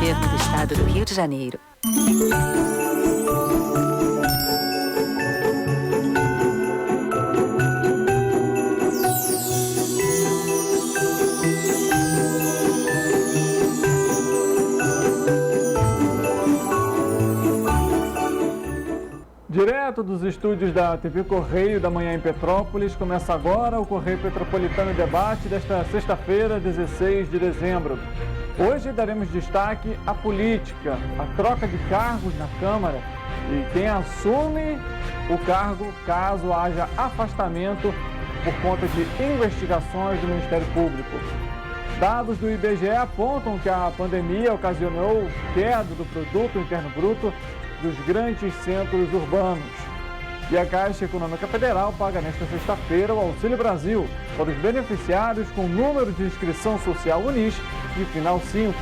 Governo do Estado do Rio de Janeiro. Direto dos estúdios da TV Correio da Manhã em Petrópolis, começa agora o Correio Petropolitano Debate desta sexta-feira, 16 de dezembro. Hoje daremos destaque à política, à troca de cargos na Câmara e quem assume o cargo caso haja afastamento por conta de investigações do Ministério Público. Dados do IBGE apontam que a pandemia ocasionou queda do Produto Interno Bruto dos grandes centros urbanos. E a Caixa Econômica Federal paga nesta sexta-feira o Auxílio Brasil para os beneficiários com número de inscrição social UNIS de final 5.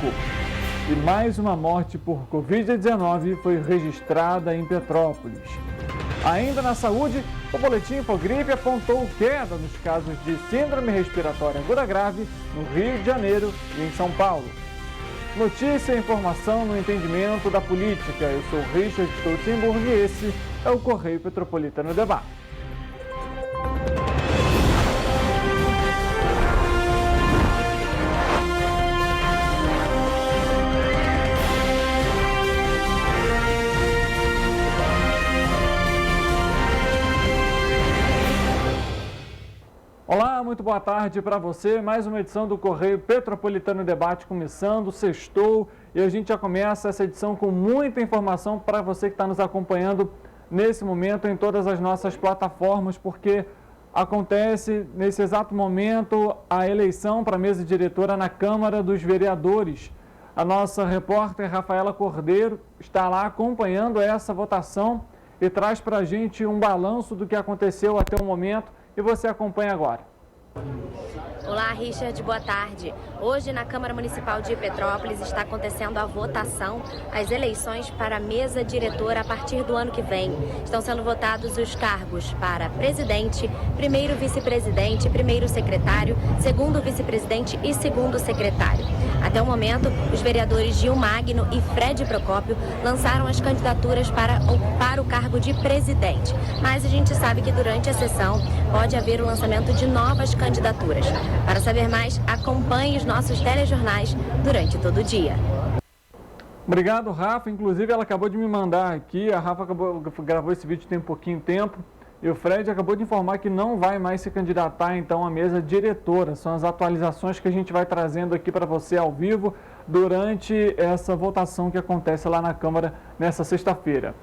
E mais uma morte por Covid-19 foi registrada em Petrópolis. Ainda na saúde, o boletim Infogripe apontou queda nos casos de síndrome respiratória aguda grave no Rio de Janeiro e em São Paulo. Notícia e informação no entendimento da política. Eu sou Richard Stolzenburg e esse é o Correio Petropolitano Debate. Olá, muito boa tarde para você. Mais uma edição do Correio Petropolitano Debate começando, sextou, e a gente já começa essa edição com muita informação para você que está nos acompanhando nesse momento em todas as nossas plataformas, porque acontece nesse exato momento a eleição para a mesa diretora na Câmara dos Vereadores. A nossa repórter Rafaela Cordeiro está lá acompanhando essa votação e traz para a gente um balanço do que aconteceu até o momento. E você acompanha agora. Olá, Richard, boa tarde. Hoje, na Câmara Municipal de Petrópolis, está acontecendo a votação, as eleições para a mesa diretora a partir do ano que vem. Estão sendo votados os cargos para presidente, primeiro vice-presidente, primeiro secretário, segundo vice-presidente e segundo secretário. Até o momento, os vereadores Gil Magno e Fred Procópio lançaram as candidaturas para o cargo de presidente. Mas a gente sabe que durante a sessão pode haver o lançamento de novas candidaturas. Para saber mais, acompanhe os nossos telejornais durante todo o dia. Obrigado, Rafa. Inclusive, ela acabou de me mandar aqui, a Rafa gravou esse vídeo tem pouquinho tempo, e o Fred acabou de informar que não vai mais se candidatar, então, à mesa diretora. São as atualizações que a gente vai trazendo aqui para você ao vivo durante essa votação que acontece lá na Câmara nessa sexta-feira.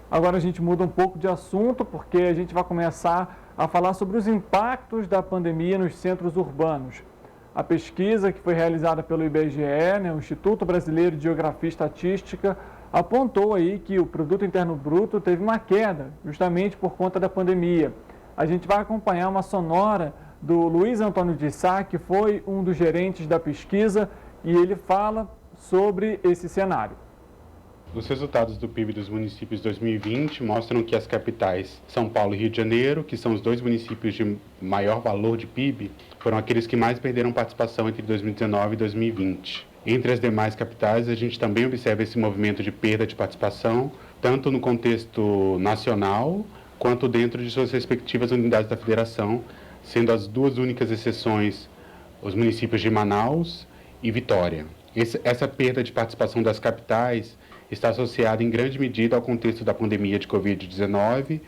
Agora a gente muda um pouco de assunto, porque a gente vai começar a falar sobre os impactos da pandemia nos centros urbanos. A pesquisa que foi realizada pelo IBGE, o Instituto Brasileiro de Geografia e Estatística, apontou aí que o Produto Interno Bruto teve uma queda, justamente por conta da pandemia. A gente vai acompanhar uma sonora do Luiz Antônio de Sá, que foi um dos gerentes da pesquisa, e ele fala sobre esse cenário. Os resultados do PIB dos municípios 2020 mostram que as capitais São Paulo e Rio de Janeiro, que são os dois municípios de maior valor de PIB, foram aqueles que mais perderam participação entre 2019 e 2020. Entre as demais capitais, a gente também observa esse movimento de perda de participação, tanto no contexto nacional, quanto dentro de suas respectivas unidades da federação, sendo as duas únicas exceções os municípios de Manaus e Vitória. Essa perda de participação das capitais está associada em grande medida ao contexto da pandemia de Covid-19,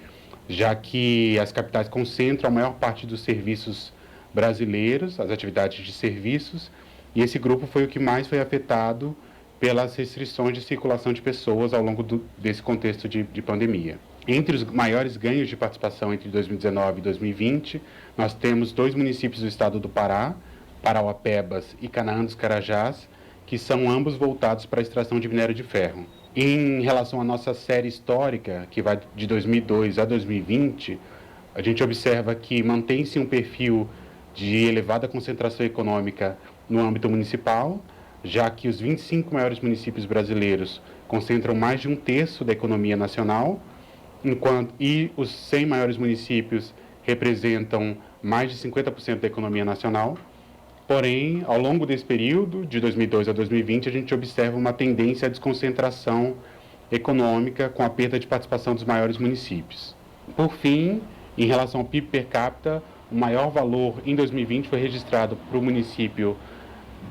já que as capitais concentram a maior parte dos serviços brasileiros, as atividades de serviços, e esse grupo foi o que mais foi afetado pelas restrições de circulação de pessoas ao longo desse contexto de pandemia. Entre os maiores ganhos de participação entre 2019 e 2020, nós temos dois municípios do estado do Pará, Parauapebas e Canaã dos Carajás, que são ambos voltados para a extração de minério de ferro. Em relação à nossa série histórica, que vai de 2002 a 2020, a gente observa que mantém-se um perfil de elevada concentração econômica no âmbito municipal, já que os 25 maiores municípios brasileiros concentram mais de um terço da economia nacional, e os 100 maiores municípios representam mais de 50% da economia nacional. Porém, ao longo desse período, de 2002 a 2020, a gente observa uma tendência à desconcentração econômica com a perda de participação dos maiores municípios. Por fim, em relação ao PIB per capita, o maior valor em 2020 foi registrado para o município,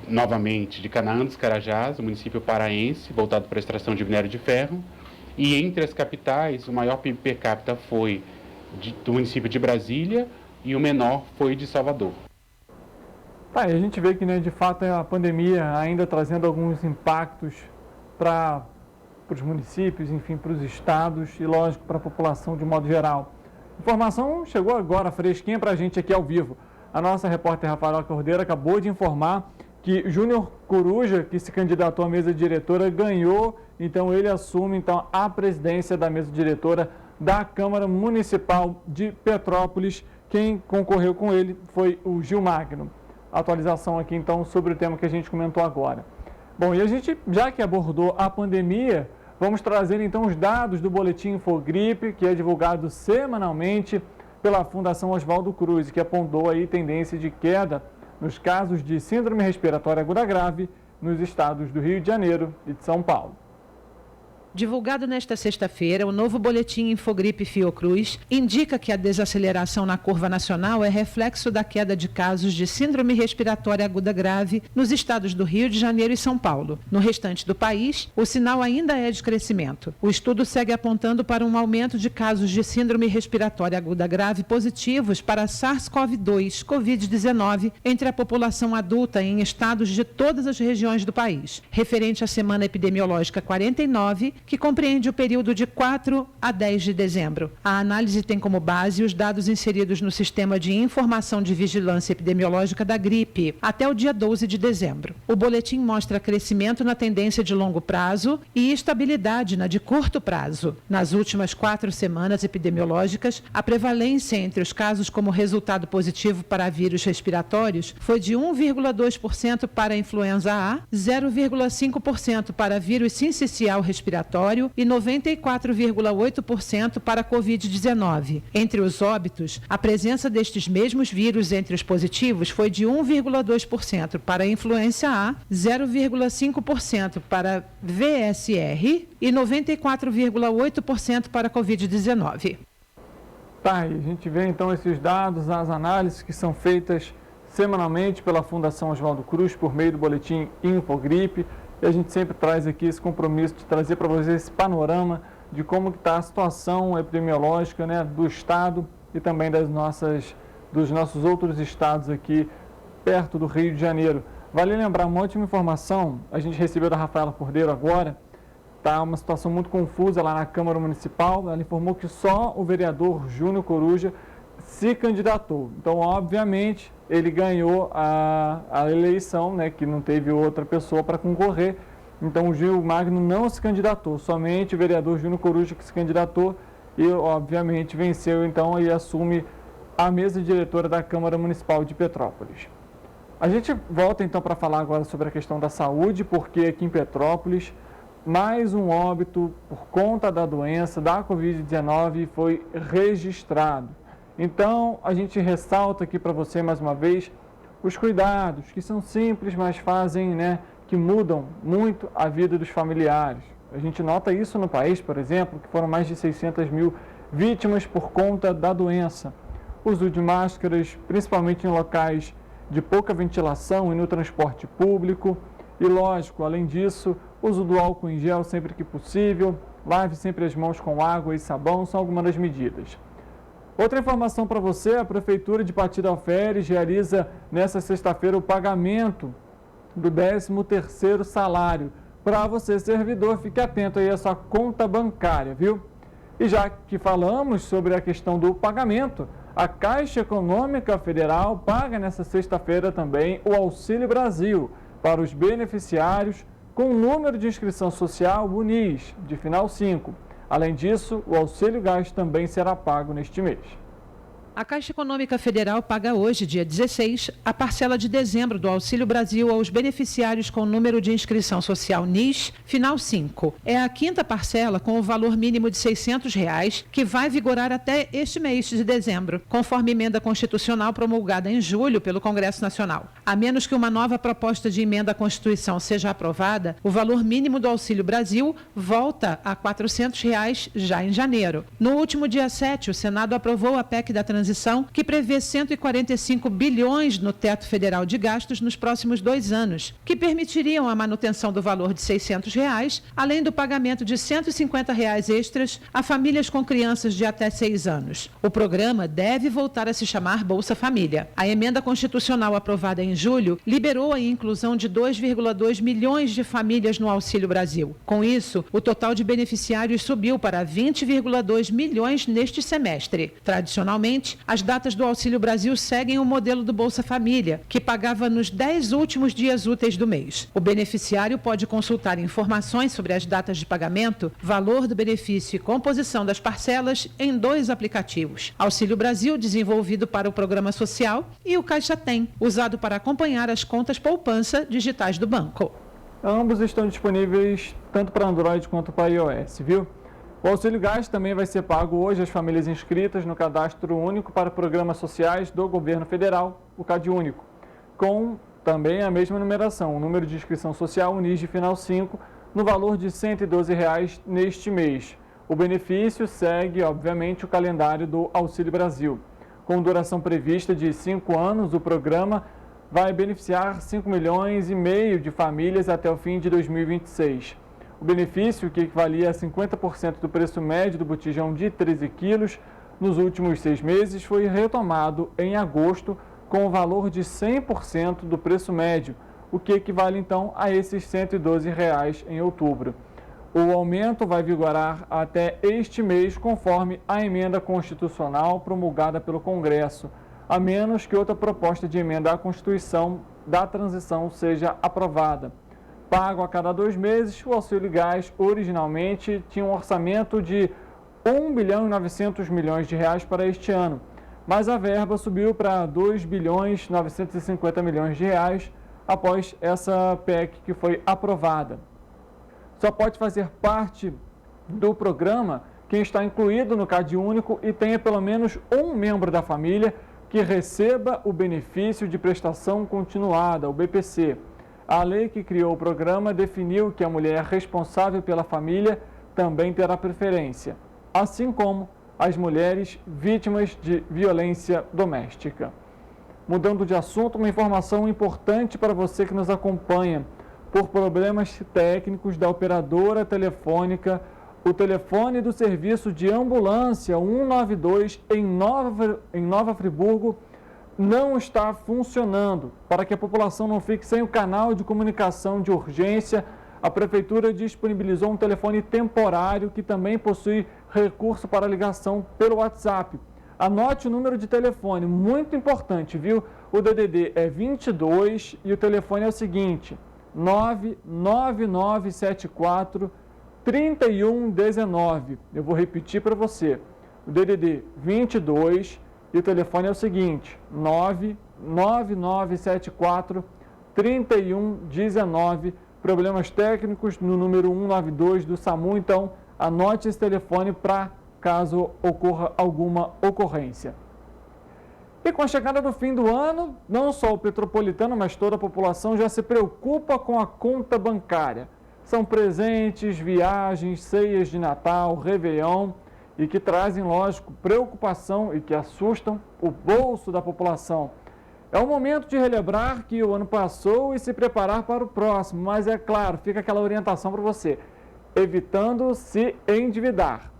novamente, de Canaã dos Carajás, o município paraense, voltado para a extração de minério de ferro. E entre as capitais, o maior PIB per capita foi do município de Brasília e o menor foi de Salvador. Tá, e a gente vê que, né, de fato, a pandemia ainda trazendo alguns impactos para os municípios, enfim, para os estados e, lógico, para a população de modo geral. Informação chegou agora, fresquinha para a gente aqui ao vivo. A nossa repórter Rafaela Cordeiro acabou de informar que Júnior Coruja, que se candidatou à mesa diretora, ganhou, então ele assume então a presidência da mesa diretora da Câmara Municipal de Petrópolis. Quem concorreu com ele foi o Gil Magno. Atualização aqui então sobre o tema que a gente comentou agora. Bom, e a gente, já que abordou a pandemia, vamos trazer então os dados do Boletim Infogripe, que é divulgado semanalmente pela Fundação Oswaldo Cruz, que apontou aí tendência de queda nos casos de síndrome respiratória aguda grave nos estados do Rio de Janeiro e de São Paulo. Divulgado nesta sexta-feira, o novo boletim Infogripe Fiocruz indica que a desaceleração na curva nacional é reflexo da queda de casos de síndrome respiratória aguda grave nos estados do Rio de Janeiro e São Paulo. No restante do país, o sinal ainda é de crescimento. O estudo segue apontando para um aumento de casos de síndrome respiratória aguda grave positivos para SARS-CoV-2, Covid-19, entre a população adulta em estados de todas as regiões do país. Referente à semana epidemiológica 49, que compreende o período de 4 a 10 de dezembro. A análise tem como base os dados inseridos no Sistema de Informação de Vigilância Epidemiológica da gripe, até o dia 12 de dezembro. O boletim mostra crescimento na tendência de longo prazo e estabilidade na de curto prazo. Nas últimas 4 semanas epidemiológicas, a prevalência entre os casos como resultado positivo para vírus respiratórios foi de 1,2% para a influenza A, 0,5% para vírus sincicial respiratório e 94,8% para a Covid-19. Entre os óbitos, a presença destes mesmos vírus entre os positivos foi de 1,2% para a influenza A, 0,5% para VSR e 94,8% para a Covid-19. Tá, e a gente vê então esses dados, as análises que são feitas semanalmente pela Fundação Oswaldo Cruz por meio do boletim Infogripe. E a gente sempre traz aqui esse compromisso de trazer para vocês esse panorama de como está a situação epidemiológica, né, do estado e também dos nossos outros estados aqui perto do Rio de Janeiro. Vale lembrar uma última informação, a gente recebeu da Rafaela Cordeiro agora, está uma situação muito confusa lá na Câmara Municipal. Ela informou que só o vereador Júnior Coruja se candidatou. Então, obviamente, ele ganhou a eleição, né, que não teve outra pessoa para concorrer. Então, o Gil Magno não se candidatou, somente o vereador Júnior Coruja que se candidatou e, obviamente, venceu, então, e assume a mesa diretora da Câmara Municipal de Petrópolis. A gente volta, então, para falar agora sobre a questão da saúde, porque aqui em Petrópolis, mais um óbito por conta da doença, da Covid-19, foi registrado. Então, a gente ressalta aqui para você mais uma vez os cuidados, que são simples, mas fazem, né, que mudam muito a vida dos familiares. A gente nota isso no país, por exemplo, que foram mais de 600 mil vítimas por conta da doença. Uso de máscaras, principalmente em locais de pouca ventilação e no transporte público. E, lógico, além disso, uso do álcool em gel sempre que possível, lave sempre as mãos com água e sabão, são algumas das medidas. Outra informação para você, a Prefeitura de Pati de Alferes realiza nesta sexta-feira o pagamento do 13º salário. Para você, servidor, fique atento aí à sua conta bancária, viu? E já que falamos sobre a questão do pagamento, a Caixa Econômica Federal paga nesta sexta-feira também o Auxílio Brasil para os beneficiários com o número de inscrição social UNIS, de final 5. Além disso, o Auxílio Gás também será pago neste mês. A Caixa Econômica Federal paga hoje, dia 16, a parcela de dezembro do Auxílio Brasil aos beneficiários com número de inscrição social NIS, final 5. É a quinta parcela com o valor mínimo de R$ 600, que vai vigorar até este mês de dezembro, conforme emenda constitucional promulgada em julho pelo Congresso Nacional. A menos que uma nova proposta de emenda à Constituição seja aprovada, o valor mínimo do Auxílio Brasil volta a R$ 400 já em janeiro. No último dia 7, o Senado aprovou a PEC da transição, que prevê 145 bilhões no teto federal de gastos nos próximos 2 anos, que permitiriam a manutenção do valor de R$ 600, além do pagamento de R$ 150 extras a famílias com crianças de até 6 anos. O programa deve voltar a se chamar Bolsa Família. A emenda constitucional aprovada em julho liberou a inclusão de 2,2 milhões de famílias no Auxílio Brasil. Com isso, o total de beneficiários subiu para 20,2 milhões neste semestre. Tradicionalmente, as datas do Auxílio Brasil seguem o modelo do Bolsa Família, que pagava nos 10 últimos dias úteis do mês. O beneficiário pode consultar informações sobre as datas de pagamento, valor do benefício e composição das parcelas em 2 aplicativos: Auxílio Brasil, desenvolvido para o Programa Social, e o Caixa Tem, usado para acompanhar as contas poupança digitais do banco. Ambos estão disponíveis tanto para Android quanto para iOS, viu? O Auxílio Gás também vai ser pago hoje às famílias inscritas no Cadastro Único para Programas Sociais do Governo Federal, o CadÚnico, com também a mesma numeração, o número de inscrição social, o NIS de final 5, no valor de R$ 112 neste mês. O benefício segue, obviamente, o calendário do Auxílio Brasil. Com duração prevista de 5 anos, o programa vai beneficiar 5,5 milhões de famílias até o fim de 2026. O benefício, que equivalia a 50% do preço médio do botijão de 13 quilos nos últimos 6 meses, foi retomado em agosto com o valor de 100% do preço médio, o que equivale então a esses R$ 112 em outubro. O aumento vai vigorar até este mês, conforme a emenda constitucional promulgada pelo Congresso, a menos que outra proposta de emenda à Constituição da transição seja aprovada. Pago a cada 2 meses, o Auxílio Gás originalmente tinha um orçamento de R$ 1,9 bilhão para este ano, mas a verba subiu para R$ 2,950 bilhões após essa PEC que foi aprovada. Só pode fazer parte do programa quem está incluído no CadÚnico e tenha pelo menos um membro da família que receba o benefício de prestação continuada, o BPC. A lei que criou o programa definiu que a mulher responsável pela família também terá preferência, assim como as mulheres vítimas de violência doméstica. Mudando de assunto, uma informação importante para você que nos acompanha. Por problemas técnicos da operadora telefônica, o telefone do serviço de ambulância 192 em Nova Friburgo não está funcionando. Para que a população não fique sem o canal de comunicação de urgência, a Prefeitura disponibilizou um telefone temporário que também possui recurso para ligação pelo WhatsApp. Anote o número de telefone, muito importante, viu? O DDD é 22 e o telefone é o seguinte: 99974 3119. Eu vou repetir para você. O DDD 22 e o telefone é o seguinte: 99974 3119. Problemas técnicos no número 192 do SAMU, então anote esse telefone para caso ocorra alguma ocorrência. E com a chegada do fim do ano, não só o petropolitano, mas toda a população já se preocupa com a conta bancária. São presentes, viagens, ceias de Natal, Réveillon, e que trazem, lógico, preocupação e que assustam o bolso da população. É o momento de relembrar que o ano passou e se preparar para o próximo, mas é claro, fica aquela orientação para você, evitando se endividar.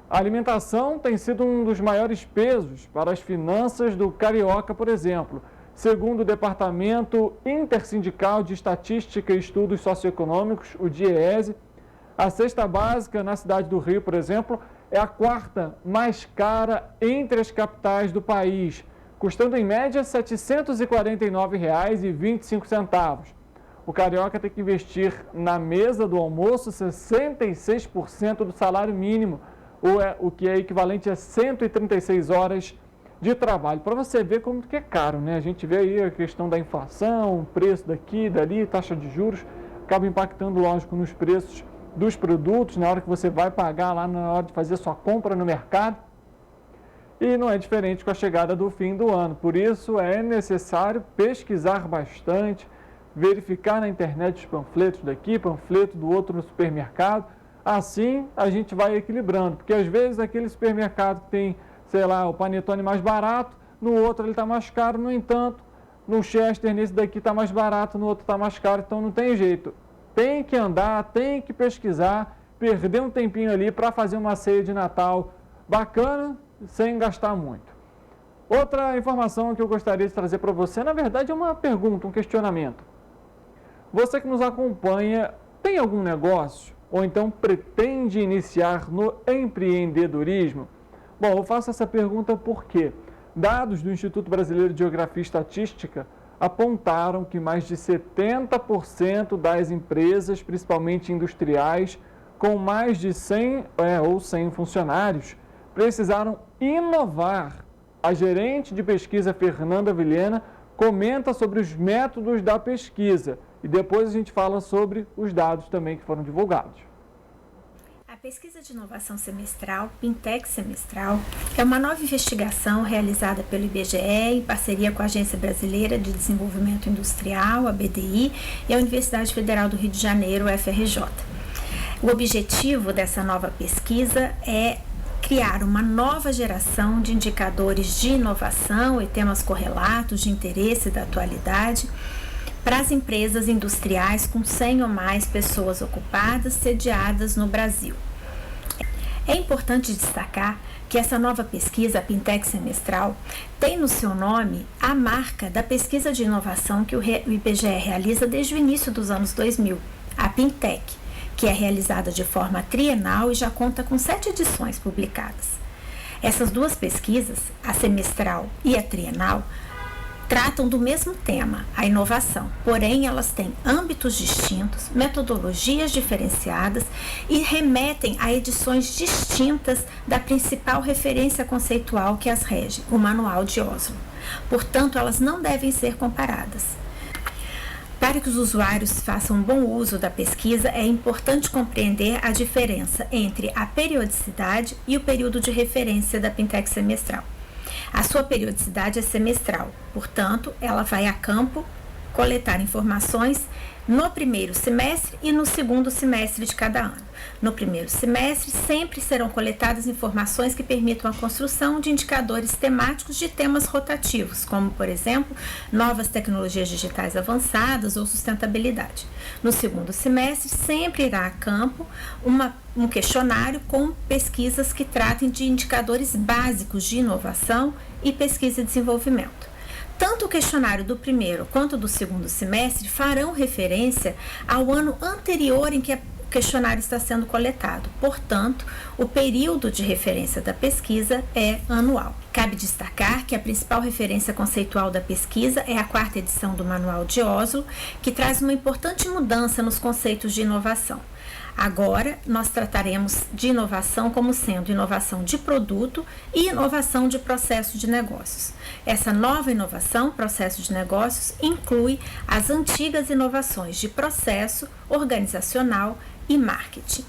A alimentação tem sido um dos maiores pesos para as finanças do carioca, por exemplo. Segundo o Departamento Intersindical de Estatística e Estudos Socioeconômicos, o DIEESE, a cesta básica na cidade do Rio, por exemplo, é a 4ª mais cara entre as capitais do país, custando em média R$ 749,25. O carioca tem que investir na mesa do almoço 66% do salário mínimo, o que é equivalente a 136 horas de trabalho, para você ver como que é caro, né? A gente vê aí a questão da inflação, preço daqui, dali, taxa de juros, acaba impactando, lógico, nos preços dos produtos, na hora que você vai pagar lá, na hora de fazer sua compra no mercado. E não é diferente com a chegada do fim do ano. Por isso é necessário pesquisar bastante, verificar na internet os panfletos daqui, panfleto do outro no supermercado. Assim a gente vai equilibrando, porque às vezes aquele supermercado que tem, sei lá, o panetone mais barato, no outro ele está mais caro, no entanto, no Chester, nesse daqui está mais barato, no outro está mais caro, então não tem jeito. Tem que andar, tem que pesquisar, perder um tempinho ali para fazer uma ceia de Natal bacana, sem gastar muito. Outra informação que eu gostaria de trazer para você, na verdade é uma pergunta, um questionamento. Você que nos acompanha, tem algum negócio ou então pretende iniciar no empreendedorismo? Bom, eu faço essa pergunta porque dados do Instituto Brasileiro de Geografia e Estatística apontaram que mais de 70% das empresas, principalmente industriais, com mais de 100 funcionários, precisaram inovar. A gerente de pesquisa, Fernanda Vilhena, comenta sobre os métodos da pesquisa e depois a gente fala sobre os dados também que foram divulgados. A pesquisa de inovação semestral, Pintec Semestral, é uma nova investigação realizada pelo IBGE em parceria com a Agência Brasileira de Desenvolvimento Industrial, a BDI, e a Universidade Federal do Rio de Janeiro, UFRJ. O objetivo dessa nova pesquisa é criar uma nova geração de indicadores de inovação e temas correlatos de interesse da atualidade para as empresas industriais com 100 ou mais pessoas ocupadas sediadas no Brasil. É importante destacar que essa nova pesquisa, a Pintec Semestral, tem no seu nome a marca da pesquisa de inovação que o IBGE realiza desde o início dos anos 2000, a Pintec, que é realizada de forma trienal e já conta com 7 edições publicadas. Essas duas pesquisas, a semestral e a trienal, tratam do mesmo tema, a inovação, porém elas têm âmbitos distintos, metodologias diferenciadas e remetem a edições distintas da principal referência conceitual que as rege, o Manual de Oslo. Portanto, elas não devem ser comparadas. Para que os usuários façam um bom uso da pesquisa, é importante compreender a diferença entre a periodicidade e o período de referência da Pintec Semestral. A sua periodicidade é semestral, portanto, ela vai a campo coletar informações no primeiro semestre e no segundo semestre de cada ano. No primeiro semestre, sempre serão coletadas informações que permitam a construção de indicadores temáticos de temas rotativos, como, por exemplo, novas tecnologias digitais avançadas ou sustentabilidade. No segundo semestre, sempre irá a campo um questionário com pesquisas que tratem de indicadores básicos de inovação e pesquisa e desenvolvimento. Tanto o questionário do primeiro quanto do segundo semestre farão referência ao ano anterior em que o questionário está sendo coletado. Portanto, o período de referência da pesquisa é anual. Cabe destacar que a principal referência conceitual da pesquisa é a 4ª edição do Manual de Oslo, que traz uma importante mudança nos conceitos de inovação. Agora, nós trataremos de inovação como sendo inovação de produto e inovação de processo de negócios. Essa nova inovação, processo de negócios, inclui as antigas inovações de processo, organizacional e marketing.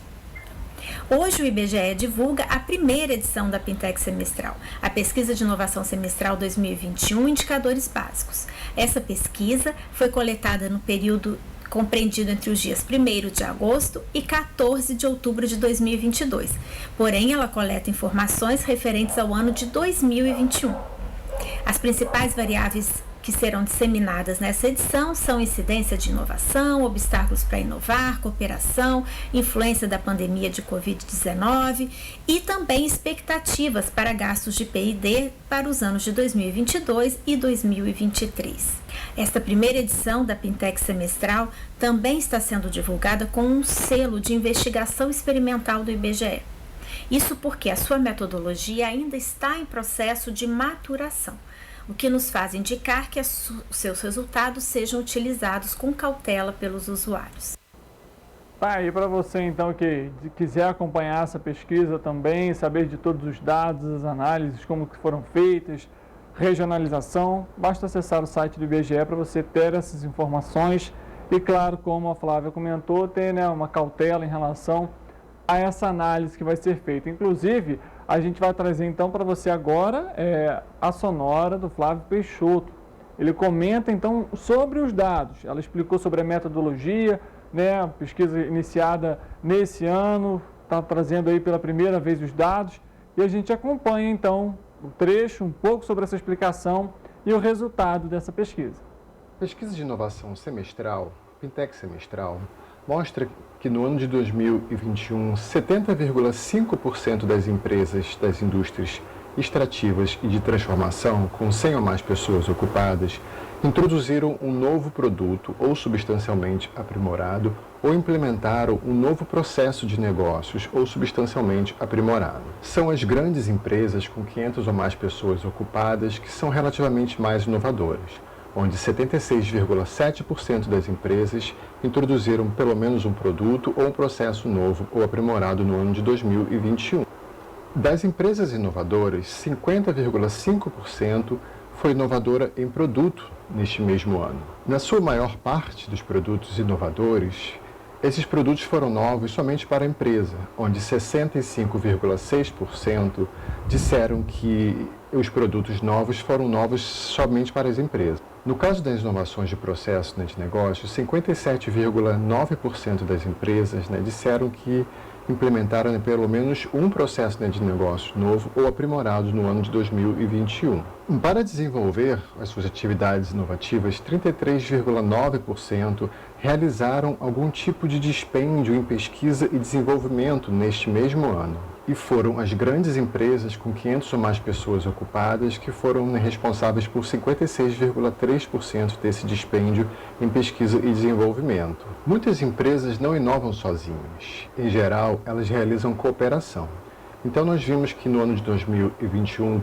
Hoje o IBGE divulga a primeira edição da Pintec Semestral, a Pesquisa de Inovação Semestral 2021, Indicadores Básicos. Essa pesquisa foi coletada no período compreendido entre os dias 1º de agosto e 14 de outubro de 2022. Porém, ela coleta informações referentes ao ano de 2021. As principais variáveis que serão disseminadas nessa edição são incidência de inovação, obstáculos para inovar, cooperação, influência da pandemia de Covid-19 e também expectativas para gastos de P&D para os anos de 2022 e 2023. Esta primeira edição da Pintec Semestral também está sendo divulgada com um selo de investigação experimental do IBGE. Isso porque a sua metodologia ainda está em processo de maturação, o que nos faz indicar que os seus resultados sejam utilizados com cautela pelos usuários. Tá aí para você então que quiser acompanhar essa pesquisa também, saber de todos os dados, as análises, como que foram feitas, regionalização. Basta acessar o site do IBGE para você ter essas informações e, claro, como a Flávia comentou, ter, né, uma cautela em relação a essa análise que vai ser feita. Inclusive, a gente vai trazer então para você agora a sonora do Flávio Peixoto. Ele comenta então sobre os dados. Ela explicou sobre a metodologia, né, a pesquisa iniciada nesse ano, está trazendo aí pela primeira vez os dados e a gente acompanha então o trecho, um pouco sobre essa explicação e o resultado dessa pesquisa. Pesquisa de inovação semestral, Pintec semestral, mostra que no ano de 2021, 70,5% das empresas das indústrias extrativas e de transformação, com 100 ou mais pessoas ocupadas, introduziram um novo produto ou substancialmente aprimorado ou implementaram um novo processo de negócios ou substancialmente aprimorado. São as grandes empresas com 500 ou mais pessoas ocupadas que são relativamente mais inovadoras, onde 76,7% das empresas introduziram pelo menos um produto ou um processo novo ou aprimorado no ano de 2021. Das empresas inovadoras, 50,5% foi inovadora em produto neste mesmo ano. Na sua maior parte dos produtos inovadores, esses produtos foram novos somente para a empresa, onde 65,6% disseram que os produtos novos foram novos somente para as empresas. No caso das inovações de processo, né, de negócio, 57,9% das empresas, né, disseram que implementaram, né, pelo menos um processo, né, de negócio novo ou aprimorado no ano de 2021. Para desenvolver as suas atividades inovativas, 33,9% realizaram algum tipo de dispêndio em pesquisa e desenvolvimento neste mesmo ano. E foram as grandes empresas com 500 ou mais pessoas ocupadas que foram, né, responsáveis por 56,3% desse dispêndio em pesquisa e desenvolvimento. Muitas empresas não inovam sozinhas. Em geral, elas realizam cooperação. Então, nós vimos que no ano de 2021,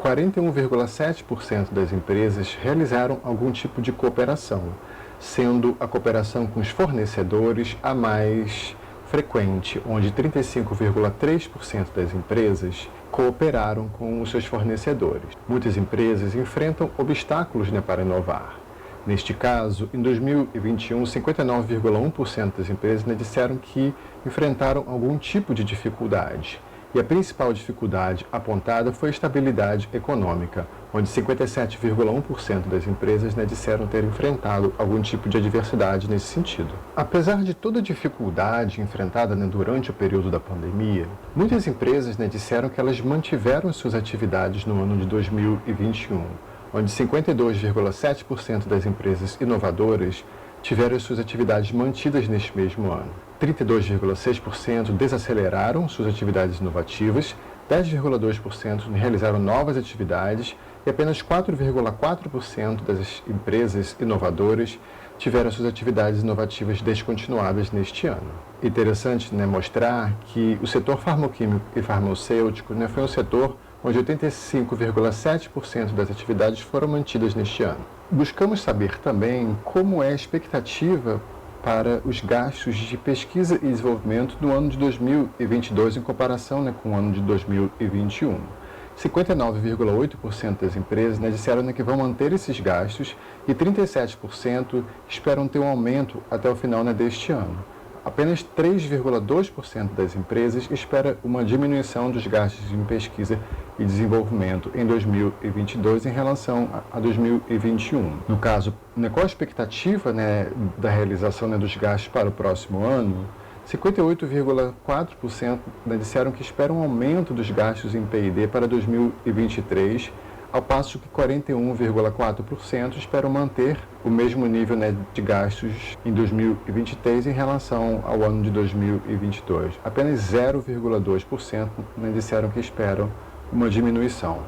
41,7% das empresas realizaram algum tipo de cooperação, sendo a cooperação com os fornecedores a mais frequente, onde 35,3% das empresas cooperaram com os seus fornecedores. Muitas empresas enfrentam obstáculos, né, para inovar. Neste caso, em 2021, 59,1% das empresas, né, disseram que enfrentaram algum tipo de dificuldade. E a principal dificuldade apontada foi a estabilidade econômica, onde 57,1% das empresas, né, disseram ter enfrentado algum tipo de adversidade nesse sentido. Apesar de toda a dificuldade enfrentada, né, durante o período da pandemia, muitas empresas, né, disseram que elas mantiveram suas atividades no ano de 2021, onde 52,7% das empresas inovadoras tiveram suas atividades mantidas neste mesmo ano. 32,6% desaceleraram suas atividades inovativas, 10,2% realizaram novas atividades e apenas 4,4% das empresas inovadoras tiveram suas atividades inovativas descontinuadas neste ano. Interessante, né, mostrar que o setor farmacoquímico e farmacêutico, né, foi um setor onde 85,7% das atividades foram mantidas neste ano. Buscamos saber também como é a expectativa para os gastos de pesquisa e desenvolvimento no ano de 2022 em comparação, né, com o ano de 2021. 59,8% das empresas, né, disseram, né, que vão manter esses gastos e 37% esperam ter um aumento até o final, né, deste ano. Apenas 3,2% das empresas espera uma diminuição dos gastos em pesquisa e desenvolvimento em 2022 em relação a 2021. No caso, né, qual a expectativa, né, da realização, né, dos gastos para o próximo ano? 58,4%, né, disseram que esperam um aumento dos gastos em P&D para 2023, ao passo que 41,4% esperam manter o mesmo nível, né, de gastos em 2023 em relação ao ano de 2022. Apenas 0,2%, né, disseram que esperam uma diminuição.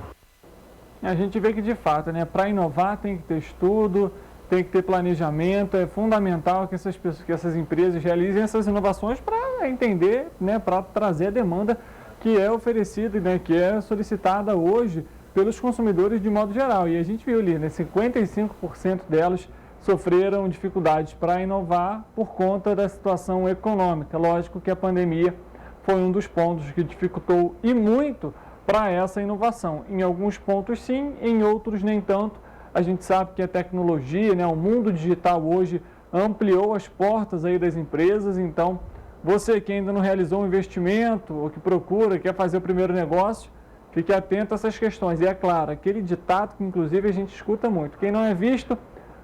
A gente vê que, de fato, né, para inovar tem que ter estudo, tem que ter planejamento, é fundamental que essas empresas realizem essas inovações para entender, né, para trazer a demanda que é oferecida, né, que é solicitada hoje pelos consumidores de modo geral. E a gente viu ali, né, 55% delas sofreram dificuldades para inovar por conta da situação econômica. Lógico que a pandemia foi um dos pontos que dificultou e muito para essa inovação. Em alguns pontos sim, em outros nem tanto. A gente sabe que a tecnologia, né, o mundo digital hoje ampliou as portas aí das empresas, então você que ainda não realizou um investimento ou que procura, quer fazer o primeiro negócio, fique atento a essas questões. E é claro, aquele ditado que inclusive a gente escuta muito, quem não é visto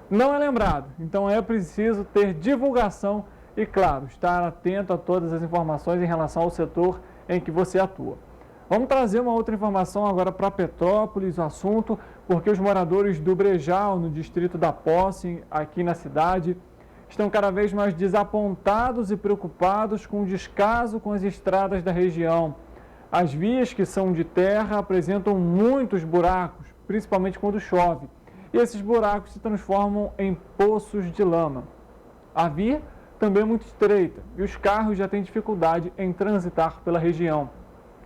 não é lembrado. Então é preciso ter divulgação e, claro, estar atento a todas as informações em relação ao setor em que você atua. Vamos trazer uma outra informação agora para Petrópolis, o assunto, porque os moradores do Brejal, no distrito da Posse, aqui na cidade, estão cada vez mais desapontados e preocupados com o descaso com as estradas da região. As vias que são de terra apresentam muitos buracos, principalmente quando chove, e esses buracos se transformam em poços de lama. A via também é muito estreita e os carros já têm dificuldade em transitar pela região,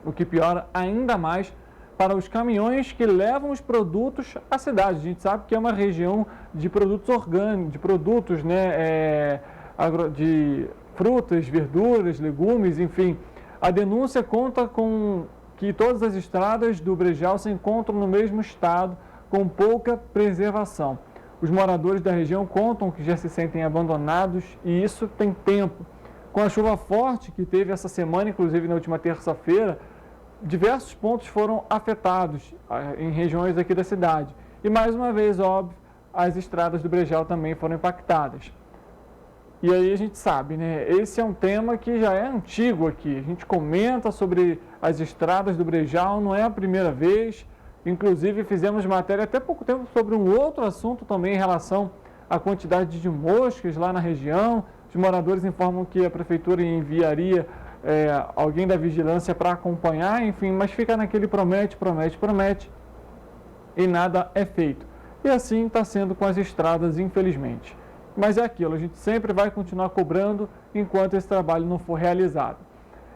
o que piora ainda mais para os caminhões que levam os produtos à cidade. A gente sabe que é uma região de produtos orgânicos, de produtos, né, de frutas, verduras, legumes, enfim. A denúncia conta com que todas as estradas do Brejal se encontram no mesmo estado, com pouca preservação. Os moradores da região contam que já se sentem abandonados e isso tem tempo. Com a chuva forte que teve essa semana, inclusive na última terça-feira, diversos pontos foram afetados em regiões aqui da cidade. E mais uma vez, óbvio, as estradas do Brejal também foram impactadas. E aí a gente sabe, né? Esse é um tema que já é antigo aqui. A gente comenta sobre as estradas do Brejal, não é a primeira vez. Inclusive fizemos matéria até pouco tempo sobre um outro assunto também em relação à quantidade de moscas lá na região. Os moradores informam que a prefeitura enviaria alguém da vigilância para acompanhar, enfim, mas fica naquele promete e nada é feito. E assim está sendo com as estradas, infelizmente. Mas é aquilo, a gente sempre vai continuar cobrando enquanto esse trabalho não for realizado.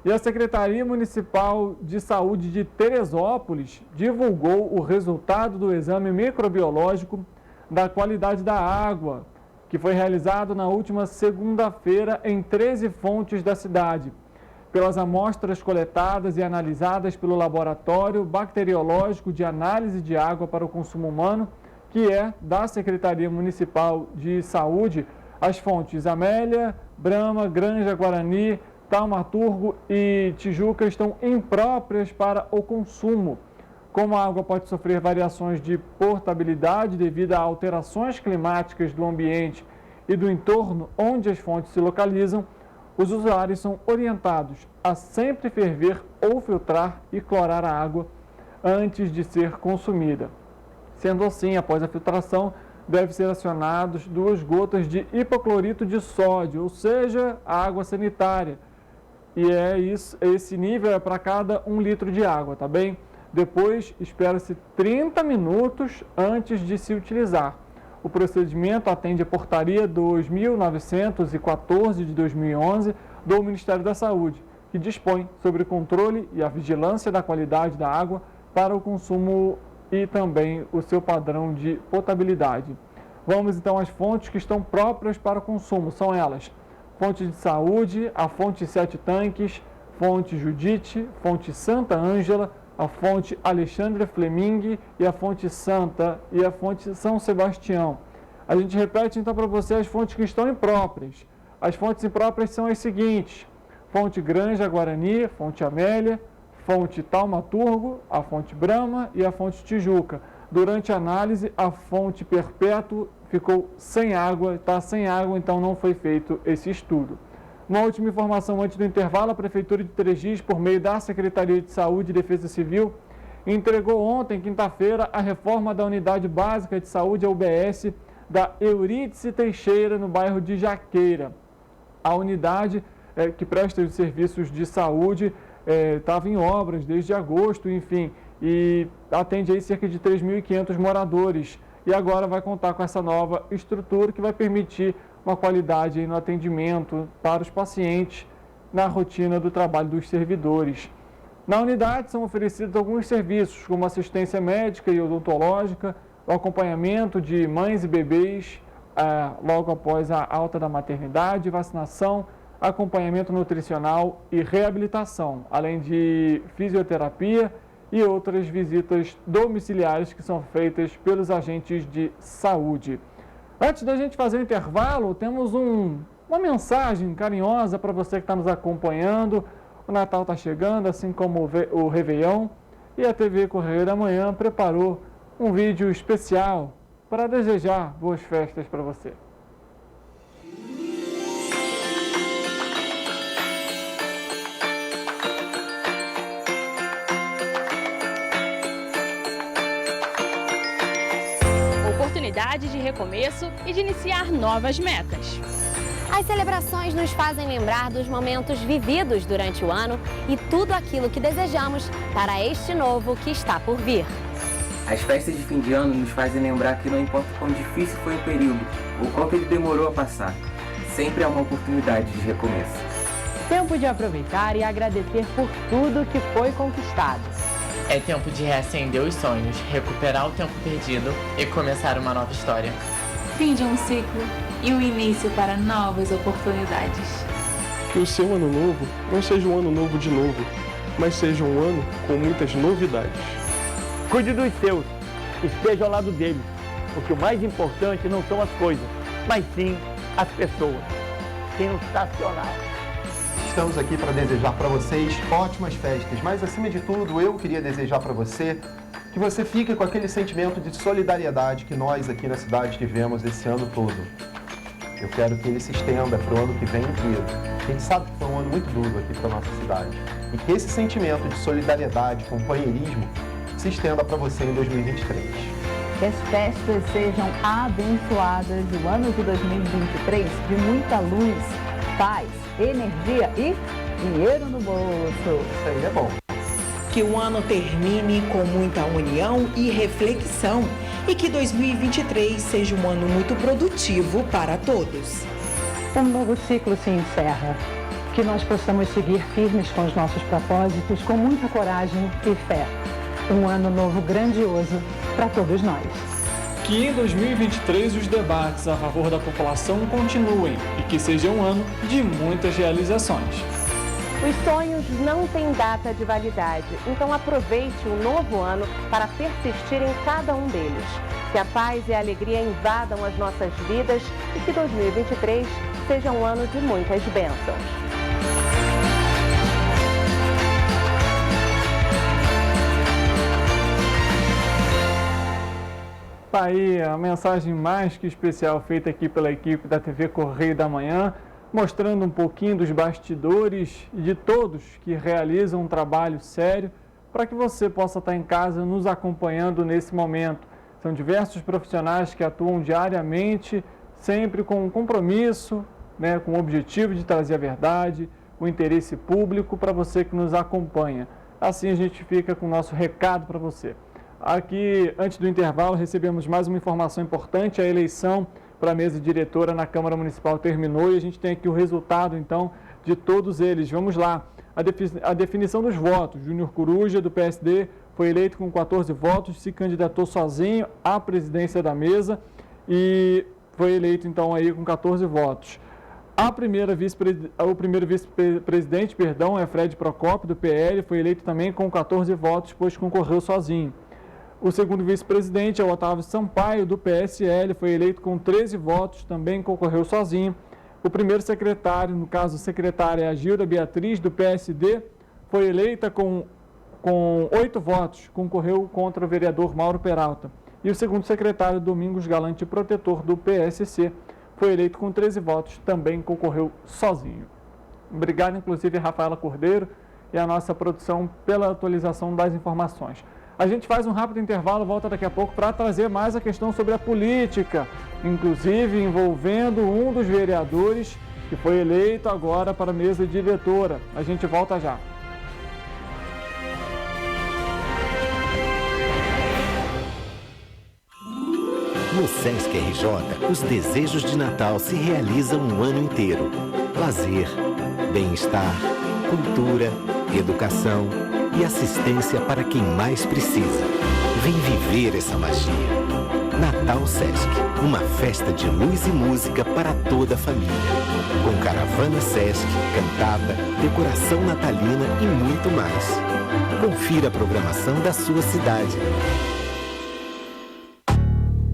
E a Secretaria Municipal de Saúde de Teresópolis divulgou o resultado do exame microbiológico da qualidade da água, que foi realizado na última segunda-feira em 13 fontes da cidade. Pelas amostras coletadas e analisadas pelo Laboratório Bacteriológico de Análise de Água para o Consumo Humano, que é da Secretaria Municipal de Saúde, as fontes Amélia, Brama, Granja Guarani, Taumaturgo e Tijuca estão impróprias para o consumo. Como a água pode sofrer variações de potabilidade devido a alterações climáticas do ambiente e do entorno onde as fontes se localizam, os usuários são orientados a sempre ferver ou filtrar e clorar a água antes de ser consumida. Sendo assim, após a filtração, deve ser acionados 2 gotas de hipoclorito de sódio, ou seja, a água sanitária. E esse nível é para cada 1 litro de água, tá bem? Depois, espera-se 30 minutos antes de se utilizar. O procedimento atende a Portaria 2.914 de 2011 do Ministério da Saúde, que dispõe sobre o controle e a vigilância da qualidade da água para o consumo e também o seu padrão de potabilidade. Vamos então às fontes que estão próprias para o consumo. São elas: Fonte de Saúde, a Fonte 7 Tanques, Fonte Judite, Fonte Santa Ângela, a Fonte Alexandre Fleming e a Fonte Santa e a Fonte São Sebastião. A gente repete então para você as fontes que estão impróprias. As fontes impróprias são as seguintes: Fonte Granja Guarani, Fonte Amélia, Fonte Taumaturgo, a Fonte Brama e a Fonte Tijuca. Durante a análise, a Fonte Perpétuo ficou sem água, está sem água, então não foi feito esse estudo. Uma última informação antes do intervalo: a Prefeitura de Três Rios, por meio da Secretaria de Saúde e Defesa Civil, entregou ontem, quinta-feira, a reforma da Unidade Básica de Saúde, a UBS, da Eurídice Teixeira, no bairro de Jaqueira. A unidade que presta os serviços de saúde estava em obras desde agosto, enfim, e atende aí cerca de 3.500 moradores. E agora vai contar com essa nova estrutura que vai permitir uma qualidade aí no atendimento para os pacientes na rotina do trabalho dos servidores. Na unidade são oferecidos alguns serviços, como assistência médica e odontológica, o acompanhamento de mães e bebês logo após a alta da maternidade, vacinação, acompanhamento nutricional e reabilitação, além de fisioterapia e outras visitas domiciliares que são feitas pelos agentes de saúde. Antes da gente fazer o intervalo, temos uma mensagem carinhosa para você que está nos acompanhando. O Natal está chegando, assim como o Réveillon, e a TV Correio da Manhã preparou um vídeo especial para desejar boas festas para você. Oportunidade de recomeço e de iniciar novas metas. As celebrações nos fazem lembrar dos momentos vividos durante o ano e tudo aquilo que desejamos para este novo que está por vir. As festas de fim de ano nos fazem lembrar que não importa quão difícil foi o período ou quanto ele demorou a passar, sempre há uma oportunidade de recomeço. Tempo de aproveitar e agradecer por tudo que foi conquistado. É tempo de reacender os sonhos, recuperar o tempo perdido e começar uma nova história. Fim de um ciclo e o início para novas oportunidades. Que o seu ano novo não seja um ano novo de novo, mas seja um ano com muitas novidades. Cuide dos seus, esteja ao lado deles, porque o mais importante não são as coisas, mas sim as pessoas. Sensacional! Estamos aqui para desejar para vocês ótimas festas, mas acima de tudo eu queria desejar para você que você fique com aquele sentimento de solidariedade que nós aqui na cidade tivemos esse ano todo. Eu quero que ele se estenda para o ano que vem inteiro. A gente sabe que foi um ano muito duro aqui para a nossa cidade. E que esse sentimento de solidariedade, companheirismo, se estenda para você em 2023. Que as festas sejam abençoadas e o ano de 2023 de muita luz, paz, energia e dinheiro no bolso. Isso aí é bom. Que o ano termine com muita união e reflexão e que 2023 seja um ano muito produtivo para todos. Um novo ciclo se encerra. Que nós possamos seguir firmes com os nossos propósitos, com muita coragem e fé. Um ano novo grandioso para todos nós. Que em 2023 os debates a favor da população continuem e que seja um ano de muitas realizações. Os sonhos não têm data de validade, então aproveite o novo ano para persistir em cada um deles. Que a paz e a alegria invadam as nossas vidas e que 2023 seja um ano de muitas bênçãos. Tá aí a mensagem mais que especial feita aqui pela equipe da TV Correio da Manhã, mostrando um pouquinho dos bastidores e de todos que realizam um trabalho sério para que você possa estar em casa nos acompanhando nesse momento. São diversos profissionais que atuam diariamente, sempre com um compromisso, com o objetivo de trazer a verdade, o interesse público para você que nos acompanha. Assim a gente fica com o nosso recado para você. Aqui, antes do intervalo, recebemos mais uma informação importante. A eleição para a mesa diretora na Câmara Municipal terminou e a gente tem aqui o resultado, então, de todos eles. Vamos lá. A definição dos votos. Júnior Coruja, do PSD, foi eleito com 14 votos, se candidatou sozinho à presidência da mesa e foi eleito, então, aí com 14 votos. O primeiro vice-presidente, é Fred Procópio, do PL, foi eleito também com 14 votos, pois concorreu sozinho. O segundo vice-presidente é o Otávio Sampaio, do PSL, foi eleito com 13 votos, também concorreu sozinho. O primeiro secretário, no caso, secretária é a Gilda Beatriz, do PSD, foi eleita com 8 votos, concorreu contra o vereador Mauro Peralta. E o segundo secretário, Domingos Galante, protetor do PSC, foi eleito com 13 votos, também concorreu sozinho. Obrigado, inclusive, a Rafaela Cordeiro e a nossa produção pela atualização das informações. A gente faz um rápido intervalo, volta daqui a pouco para trazer mais a questão sobre a política, inclusive envolvendo um dos vereadores que foi eleito agora para a mesa diretora. A gente volta já. No Sesc RJ, os desejos de Natal se realizam o ano inteiro. Lazer, bem-estar, cultura, educação e assistência para quem mais precisa. Vem viver essa magia. Natal Sesc, uma festa de luz e música para toda a família. Com caravana Sesc, cantata, decoração natalina e muito mais. Confira a programação da sua cidade.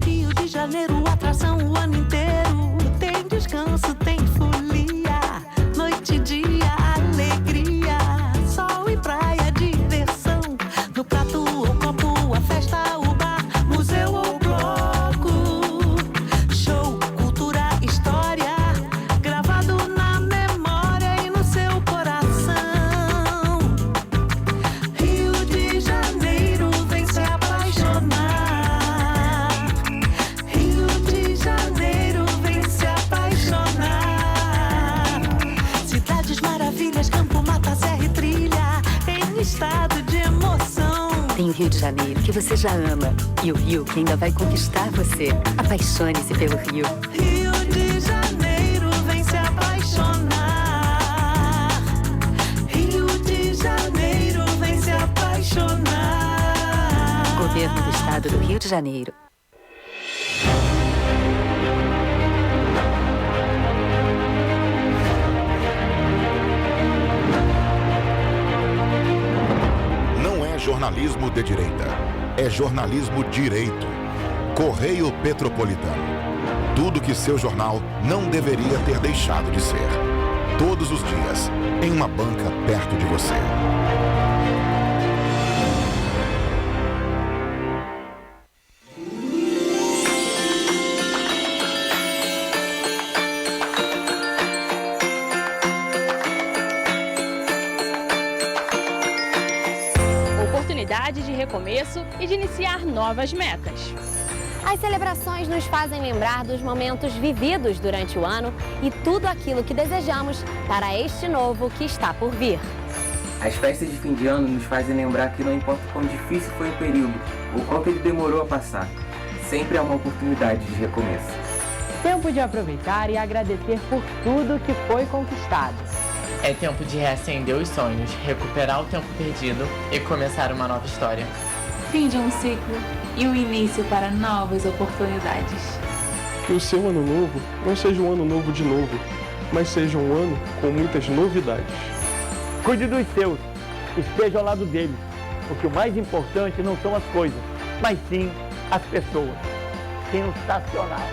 Rio de Janeiro, atração o ano inteiro. Tem descanso, tem folia, noite e dia, alegria, sol e praia, diversão. No prato ou copo, a festa, o bar, museu ou bloco. Show, cultura, história, gravado na memória e no seu coração. Rio de Janeiro, vem se apaixonar. Rio de Janeiro, vem se apaixonar. Cidades maravilhas, campo, mata, serra e trilha, em estado de emoção. Tem o Rio de Janeiro, que você já ama. E o Rio, que ainda vai conquistar você. Apaixone-se pelo Rio. Rio de Janeiro, vem se apaixonar. Rio de Janeiro, vem se apaixonar. Governo do Estado do Rio de Janeiro. Não é jornalismo de direita, é jornalismo direito. Correio Petropolitano. Tudo que seu jornal não deveria ter deixado de ser. Todos os dias, em uma banca perto de você. Oportunidade de recomeço e de iniciar novas metas. As celebrações nos fazem lembrar dos momentos vividos durante o ano e tudo aquilo que desejamos para este novo que está por vir. As festas de fim de ano nos fazem lembrar que não importa quão difícil foi o período ou quanto ele demorou a passar, sempre há uma oportunidade de recomeço. Tempo de aproveitar e agradecer por tudo que foi conquistado. É tempo de reacender os sonhos, recuperar o tempo perdido e começar uma nova história. Fim de um ciclo e o início para novas oportunidades. Que o seu ano novo não seja um ano novo de novo, mas seja um ano com muitas novidades. Cuide dos seus, esteja ao lado deles, porque o mais importante não são as coisas, mas sim as pessoas. Sensacional!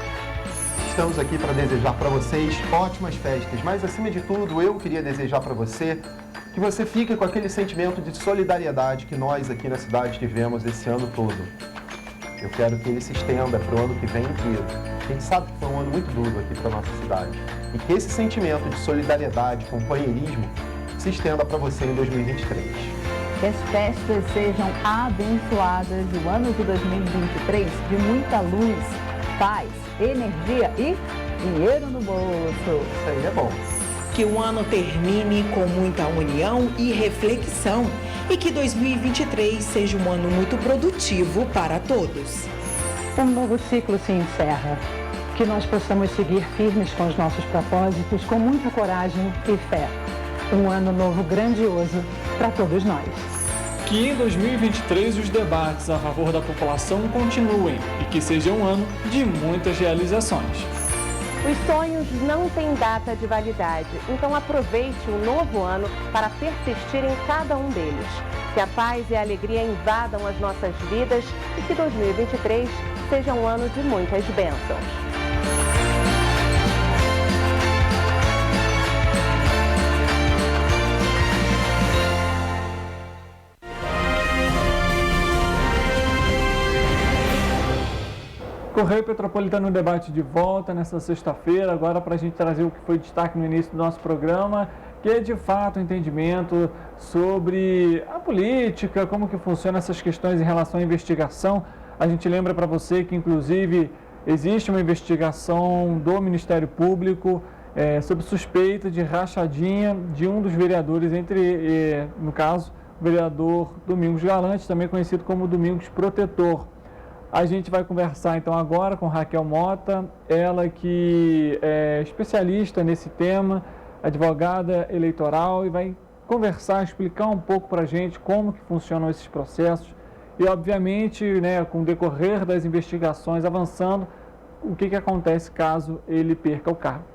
Estamos aqui para desejar para vocês ótimas festas, mas acima de tudo eu queria desejar para você que você fique com aquele sentimento de solidariedade que nós aqui na cidade tivemos esse ano todo. Eu quero que ele se estenda para o ano que vem inteiro. A gente sabe que foi um ano muito duro aqui para a nossa cidade. E que esse sentimento de solidariedade, companheirismo, se estenda para você em 2023. Que as festas sejam abençoadas e o ano de 2023 de muita luz, paz, energia e dinheiro no bolso. Isso aí é bom. Que o ano termine com muita união e reflexão e que 2023 seja um ano muito produtivo para todos. Um novo ciclo se encerra. Que nós possamos seguir firmes com os nossos propósitos, com muita coragem e fé. Um ano novo grandioso para todos nós. Que em 2023 os debates a favor da população continuem e que seja um ano de muitas realizações. Os sonhos não têm data de validade, então aproveite o novo ano para persistir em cada um deles. Que a paz e a alegria invadam as nossas vidas e que 2023 seja um ano de muitas bênçãos. Correio Petropolitano Debate de volta nessa sexta-feira, agora para a gente trazer o que foi destaque no início do nosso programa, que é de fato o entendimento sobre a política, como que funcionam essas questões em relação à investigação. A gente lembra para você que inclusive existe uma investigação do Ministério Público sob suspeita de rachadinha de um dos vereadores, no caso, o vereador Domingos Galante, também conhecido como Domingos Protetor. A gente vai conversar então agora com Raquel Mota, ela que é especialista nesse tema, advogada eleitoral, e vai conversar, explicar um pouco para a gente como que funcionam esses processos e, obviamente, né, com o decorrer das investigações avançando, o que acontece caso ele perca o cargo.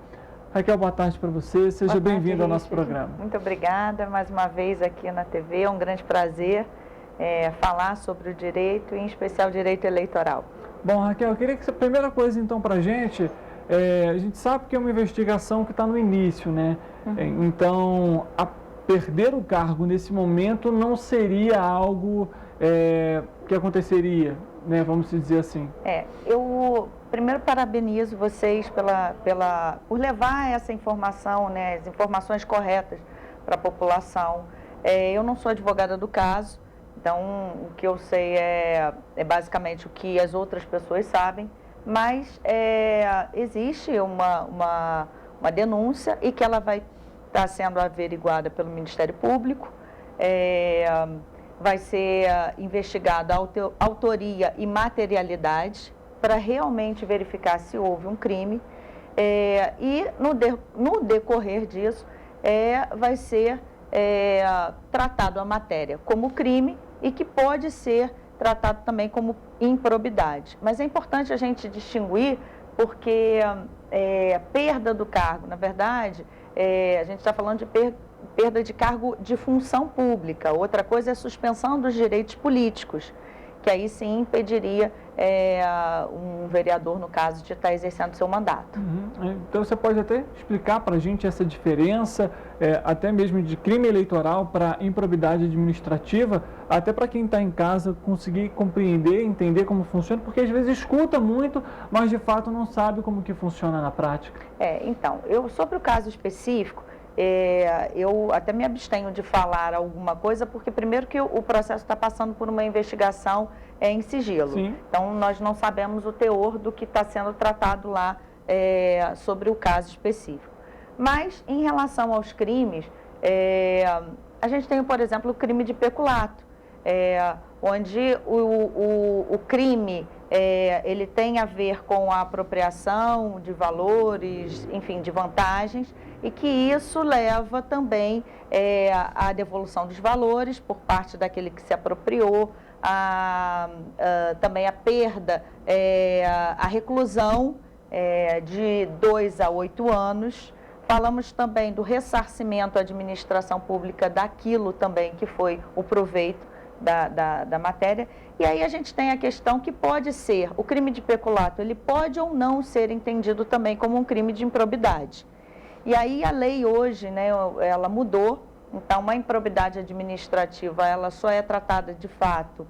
Raquel, boa tarde para você, seja bem-vindo ao nosso programa. Muito obrigada, mais uma vez aqui na TV, é um grande prazer falar sobre o direito, em especial o direito eleitoral. Bom, Raquel, eu queria que a primeira coisa então para a gente sabe que é uma investigação que está no início, né? Então, perder o cargo nesse momento não seria algo que aconteceria, né? Vamos dizer assim. Eu primeiro parabenizo vocês por levar essa informação, né, as informações corretas para a população. Eu não sou advogada do caso, então o que eu sei é basicamente o que as outras pessoas sabem, mas existe uma denúncia e que ela vai estar sendo averiguada pelo Ministério Público. Vai ser investigada a autoria e materialidade para realmente verificar se houve um crime e no decorrer disso vai ser tratado a matéria como crime e que pode ser tratado também como improbidade. Mas é importante a gente distinguir porque perda do cargo, na verdade, a gente está falando de perda de cargo de função pública. Outra coisa é a suspensão dos direitos políticos, que aí sim impediria um vereador, no caso, de estar exercendo seu mandato. Então você pode até explicar para a gente essa diferença, até mesmo de crime eleitoral para improbidade administrativa, até para quem está em casa conseguir compreender, entender como funciona, porque às vezes escuta muito, mas de fato não sabe como que funciona na prática. Então, sobre o caso específico, eu até me abstenho de falar alguma coisa, porque primeiro que o processo está passando por uma investigação em sigilo. Sim. Então, nós não sabemos o teor do que está sendo tratado lá sobre o caso específico. Mas, em relação aos crimes, a gente tem, por exemplo, o crime de peculato, onde o crime ele tem a ver com a apropriação de valores, enfim, de vantagens, e que isso leva também à devolução dos valores por parte daquele que se apropriou, também a perda, a reclusão de 2 a 8 anos. Falamos também do ressarcimento à administração pública daquilo também que foi o proveito da matéria. E aí a gente tem a questão que pode ser, o crime de peculato, ele pode ou não ser entendido também como um crime de improbidade. E aí a lei hoje, né, ela mudou, então uma improbidade administrativa, ela só é tratada de fato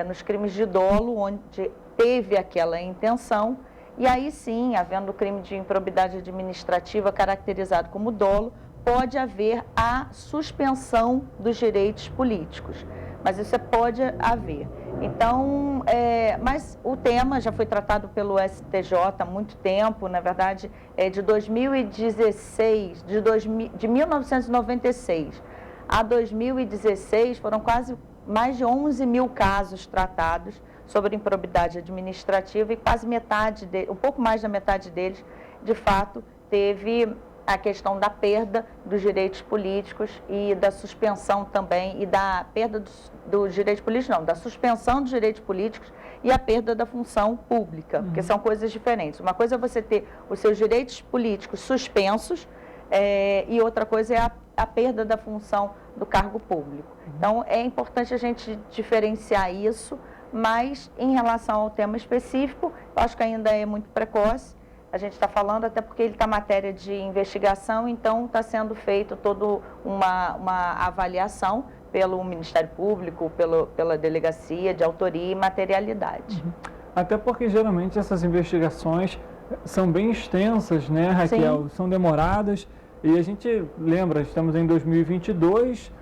nos crimes de dolo, onde teve aquela intenção, e aí sim, havendo crime de improbidade administrativa caracterizado como dolo, pode haver a suspensão dos direitos políticos, mas isso pode haver. Então, mas o tema já foi tratado pelo STJ há muito tempo, na verdade, de 2016, de 1996 a 2016, foram quase mais de 11 mil casos tratados sobre improbidade administrativa e quase metade, um pouco mais da metade deles, de fato, teve a questão da perda dos direitos políticos e da suspensão também, e da perda dos direitos políticos, não, da suspensão dos direitos políticos e a perda da função pública, porque são coisas diferentes. Uma coisa é você ter os seus direitos políticos suspensos e outra coisa é a perda da função do cargo público. Então, é importante a gente diferenciar isso, mas em relação ao tema específico, eu acho que ainda é muito precoce. A gente está falando até porque ele está em matéria de investigação, então está sendo feito toda uma avaliação pelo Ministério Público, pela Delegacia de Autoria e Materialidade. Até porque geralmente essas investigações são bem extensas, né, Raquel? Sim. São demoradas e a gente lembra, estamos em 2022,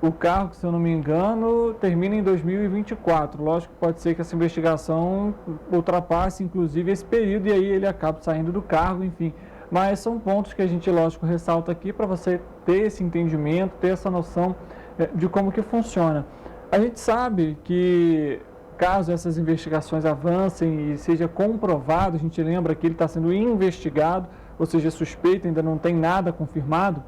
o cargo, se eu não me engano, termina em 2024. Lógico que pode ser que essa investigação ultrapasse, inclusive, esse período e aí ele acaba saindo do cargo, enfim. Mas são pontos que a gente, lógico, ressalta aqui para você ter esse entendimento, ter essa noção de como que funciona. A gente sabe que, caso essas investigações avancem e seja comprovado, a gente lembra que ele está sendo investigado, ou seja, suspeito, ainda não tem nada confirmado,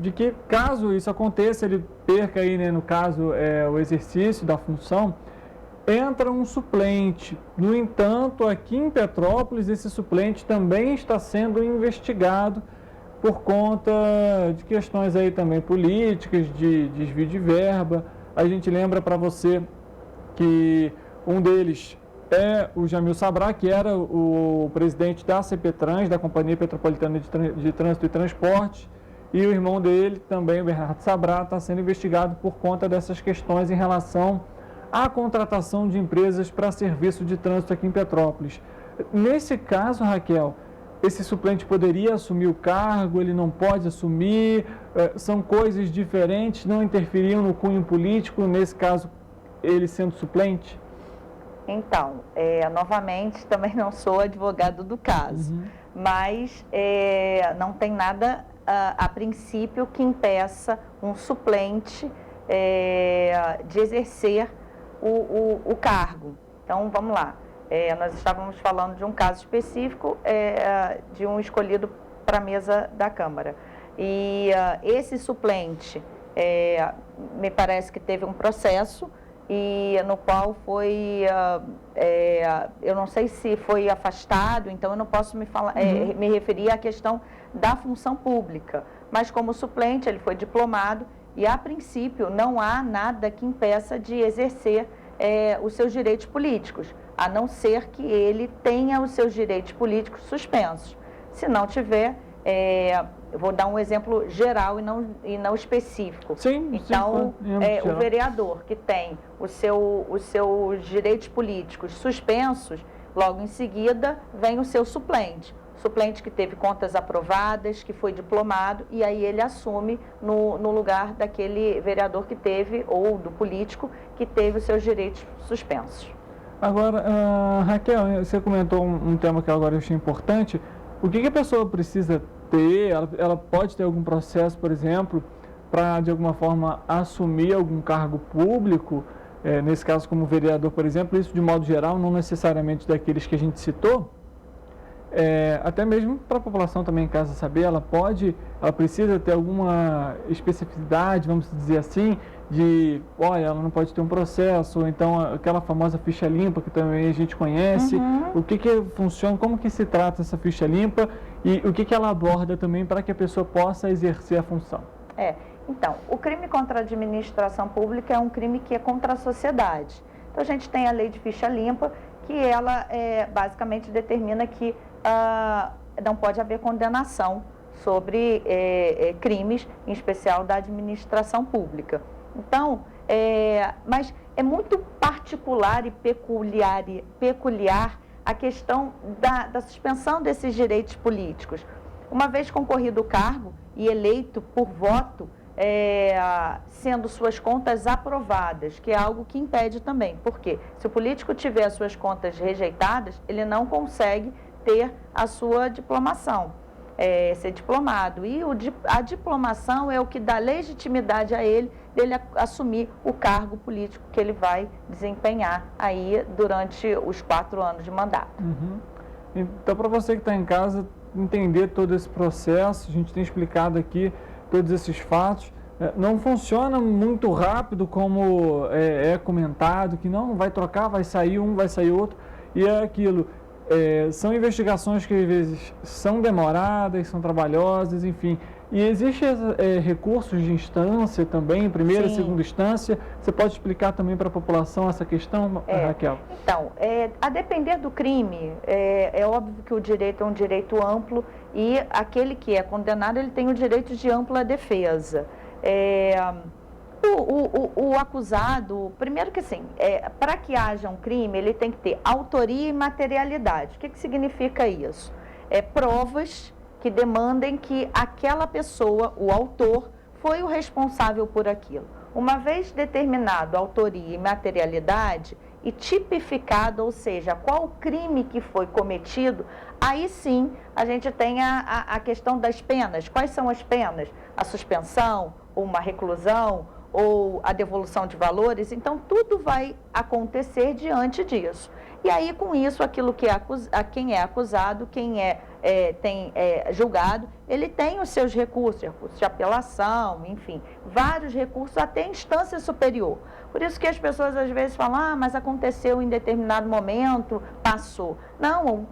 de que caso isso aconteça, ele perca aí, né, no caso, o exercício da função, entra um suplente. No entanto, aqui em Petrópolis, esse suplente também está sendo investigado por conta de questões aí também políticas, de desvio de verba. A gente lembra para você que um deles é o Jamil Sabrá, que era o presidente da CPTrans, da Companhia Petropolitana de Trânsito e Transporte, e o irmão dele, também o Bernardo Sabrá, está sendo investigado por conta dessas questões em relação à contratação de empresas para serviço de trânsito aqui em Petrópolis. Nesse caso, Raquel, esse suplente poderia assumir o cargo, ele não pode assumir, são coisas diferentes, não interferiam no cunho político, nesse caso, ele sendo suplente? Então, novamente, também não sou advogado do caso, mas não tem nada, a princípio, que impeça um suplente de exercer o cargo. Então, vamos lá. Nós estávamos falando de um caso específico, de um escolhido para a mesa da Câmara. E esse suplente, me parece que teve um processo, e no qual foi, eu não sei se foi afastado, então eu não posso me referir à questão da função pública. Mas como suplente, ele foi diplomado e, a princípio, não há nada que impeça de exercer os seus direitos políticos, a não ser que ele tenha os seus direitos políticos suspensos. Se não tiver, eu vou dar um exemplo geral e não específico. Sim, então, sim, o vereador que tem os seus direitos políticos suspensos, logo em seguida vem o seu suplente. Suplente que teve contas aprovadas, que foi diplomado, e aí ele assume no lugar daquele vereador que teve, ou do político, que teve os seus direitos suspensos. Agora, Raquel, você comentou um tema que agora eu achei importante. O que a pessoa precisa ter? Ela pode ter algum processo, por exemplo, para, de alguma forma, assumir algum cargo público, nesse caso como vereador, por exemplo, isso de modo geral, não necessariamente daqueles que a gente citou? Até mesmo para a população também em casa saber, ela precisa ter alguma especificidade, vamos dizer assim, de, olha, ela não pode ter um processo, ou então aquela famosa ficha limpa que também a gente conhece. O que funciona, como que se trata essa ficha limpa e o que ela aborda também para que a pessoa possa exercer a função? Então, o crime contra a administração pública é um crime que é contra a sociedade. Então, a gente tem a lei de ficha limpa, que ela basicamente determina que não pode haver condenação sobre crimes, em especial da administração pública. Então, mas é muito particular e peculiar a questão da suspensão desses direitos políticos. Uma vez concorrido o cargo e eleito por voto, sendo suas contas aprovadas, que é algo que impede também. Por quê? Se o político tiver as suas contas rejeitadas, ele não consegue ter a sua diplomação, ser diplomado. E a diplomação é o que dá legitimidade a ele, dele assumir o cargo político que ele vai desempenhar aí durante os 4 anos de mandato. Então, para você que está em casa, entender todo esse processo, a gente tem explicado aqui todos esses fatos. Não funciona muito rápido como é comentado, que não vai trocar, vai sair um, vai sair outro, e é aquilo. São investigações que às vezes são demoradas, são trabalhosas, enfim. E existem recursos de instância também, primeira e segunda instância. Você pode explicar também para a população essa questão, Raquel? Então, a depender do crime, é óbvio que o direito é um direito amplo e aquele que é condenado, ele tem o direito de ampla defesa. O acusado, primeiro que assim, para que haja um crime, ele tem que ter autoria e materialidade. O que significa isso? Provas que demandem que aquela pessoa, o autor, foi o responsável por aquilo. Uma vez determinado autoria e materialidade e tipificado, ou seja, qual crime que foi cometido, aí sim a gente tem a questão das penas. Quais são as penas? A suspensão, ou uma reclusão, ou a devolução de valores. Então, tudo vai acontecer diante disso. E aí, com isso, aquilo que quem é acusado, quem é tem julgado, ele tem os seus recursos de apelação, enfim, vários recursos até instância superior. Por isso que as pessoas às vezes falam, mas aconteceu em determinado momento, passou. Não,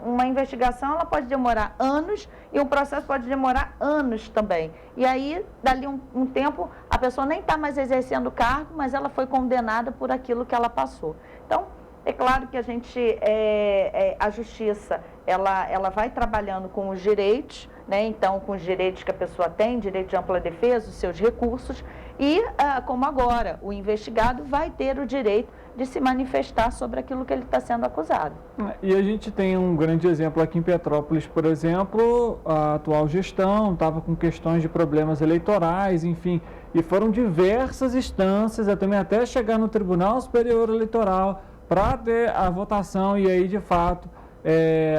uma investigação ela pode demorar anos e um processo pode demorar anos também. E aí, dali um tempo, a pessoa nem está mais exercendo o cargo, mas ela foi condenada por aquilo que ela passou. Então, é claro que a justiça, ela vai trabalhando com os direitos, né? Então, com os direitos que a pessoa tem, direito de ampla defesa, os seus recursos, e, como agora, o investigado vai ter o direito de se manifestar sobre aquilo que ele está sendo acusado. E a gente tem um grande exemplo aqui em Petrópolis, por exemplo, a atual gestão estava com questões de problemas eleitorais, enfim, e foram diversas instâncias, até chegar no Tribunal Superior Eleitoral, para ter a votação, e aí, de fato,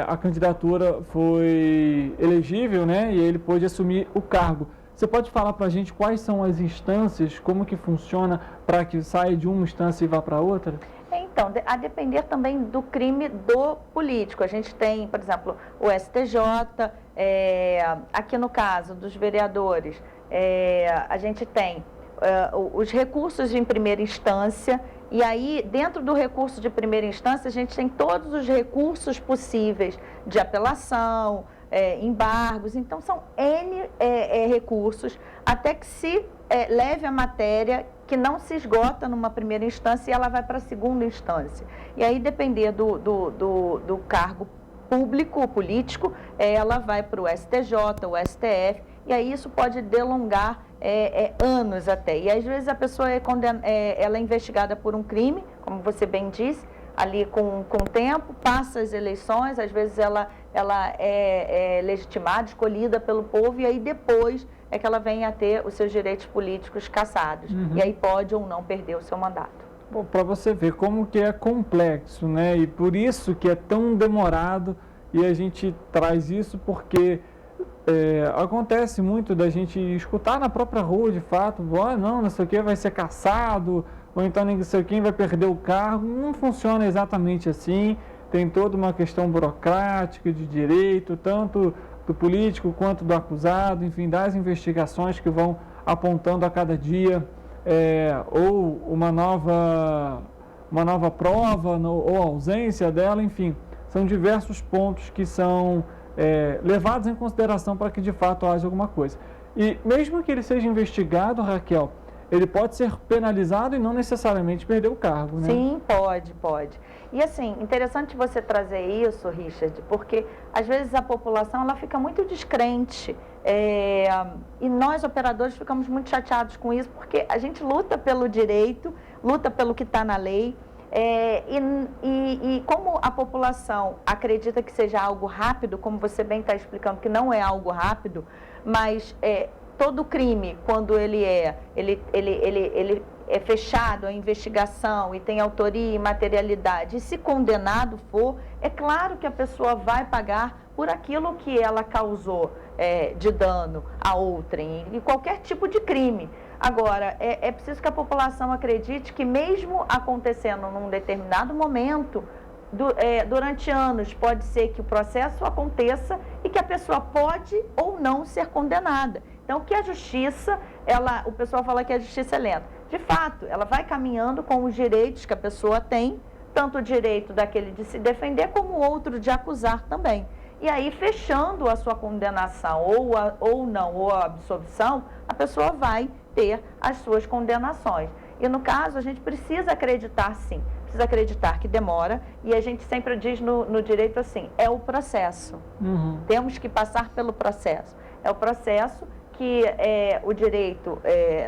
a candidatura foi elegível, né? E ele pôde assumir o cargo. Você pode falar para a gente quais são as instâncias, como que funciona para que saia de uma instância e vá para outra? Então, a depender também do crime do político. A gente tem, por exemplo, o STJ, aqui no caso dos vereadores, a gente tem os recursos em primeira instância. E aí, dentro do recurso de primeira instância, a gente tem todos os recursos possíveis de apelação, embargos. Então, são N recursos, até que se leve a matéria que não se esgota numa primeira instância e ela vai para a segunda instância. E aí, depender do cargo público, político, ela vai para o STJ, o STF, e aí isso pode delongar anos até. E às vezes a pessoa ela é investigada por um crime, como você bem disse, ali com o tempo, passa as eleições, às vezes ela é legitimada, escolhida pelo povo, e aí depois é que ela vem a ter os seus direitos políticos cassados. E aí pode ou não perder o seu mandato. Bom, para você ver como que é complexo, né? E por isso que é tão demorado, e a gente traz isso porque acontece muito da gente escutar na própria rua, de fato, não sei o que vai ser cassado, ou então não sei quem vai perder o cargo. Não funciona exatamente assim, tem toda uma questão burocrática de direito, tanto do político quanto do acusado, enfim, das investigações que vão apontando a cada dia ou uma nova prova ou ausência dela, enfim, são diversos pontos que são levados em consideração para que de fato haja alguma coisa. E mesmo que ele seja investigado, Raquel, ele pode ser penalizado e não necessariamente perder o cargo, né? Sim, pode. E assim, interessante você trazer isso, Richard, porque às vezes a população ela fica muito descrente e nós operadores ficamos muito chateados com isso, porque a gente luta pelo direito, luta pelo que está na lei. E como a população acredita que seja algo rápido, como você bem está explicando que não é algo rápido, mas todo crime, quando ele é fechado a investigação e tem autoria e materialidade, e se condenado for, é claro que a pessoa vai pagar por aquilo que ela causou de dano a outrem, em qualquer tipo de crime. Agora, é preciso que a população acredite que mesmo acontecendo num determinado momento, durante anos, pode ser que o processo aconteça e que a pessoa pode ou não ser condenada. Então, que a justiça, o pessoal fala que a justiça é lenta. De fato, ela vai caminhando com os direitos que a pessoa tem, tanto o direito daquele de se defender, como o outro de acusar também. E aí, fechando a sua condenação ou a absolvição, a pessoa vai ter as suas condenações. E no caso, a gente precisa acreditar sim, precisa acreditar que demora, e a gente sempre diz no direito assim, é o processo. Temos que passar pelo processo. É o processo que o direito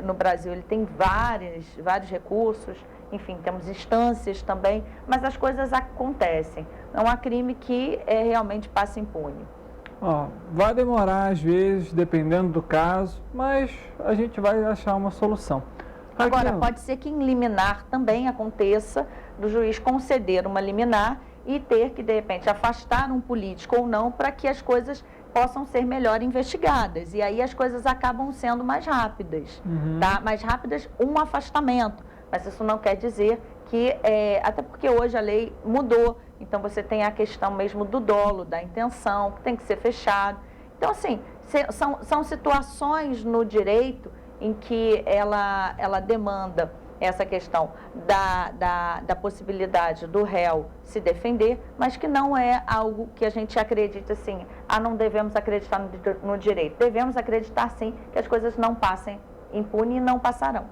no Brasil ele tem vários recursos, enfim, temos instâncias também, mas as coisas acontecem. Não há crime que realmente passe impune. Vai demorar às vezes, dependendo do caso, mas a gente vai achar uma solução. Agora, pode ser que em liminar também aconteça do juiz conceder uma liminar e ter que, de repente, afastar um político ou não para que as coisas possam ser melhor investigadas. E aí as coisas acabam sendo mais rápidas, tá? Mais rápidas, um afastamento. Mas isso não quer dizer que, até porque hoje a lei mudou, Então, você tem a questão mesmo do dolo, da intenção, que tem que ser fechado. Então, assim, são situações no direito em que ela demanda essa questão da possibilidade do réu se defender, mas que não é algo que a gente acredita assim, não devemos acreditar no direito. Devemos acreditar, sim, que as coisas não passem impune e não passarão.